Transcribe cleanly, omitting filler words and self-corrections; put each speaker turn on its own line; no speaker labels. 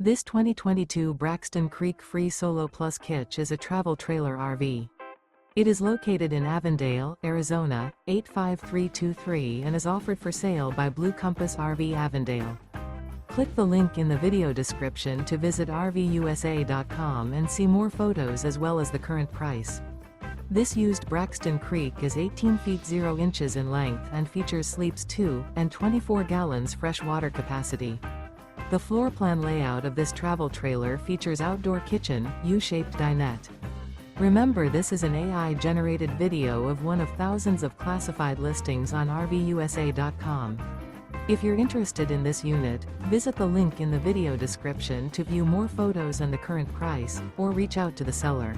This 2022 Braxton Creek Free Solo Plus KITCH is a travel trailer RV. It is located in Avondale, Arizona, 85323 and is offered for sale by Blue Compass RV Avondale. Click the link in the video description to visit RVUSA.com and see more photos as well as the current price. This used Braxton Creek is 18 feet 0 inches in length and features sleeps 2 and 24 gallons fresh water capacity. The floor plan layout of this travel trailer features outdoor kitchen, U-shaped dinette. Remember, this is an AI-generated video of one of thousands of classified listings on RVUSA.com. If you're interested in this unit, visit the link in the video description to view more photos and the current price, or reach out to the seller.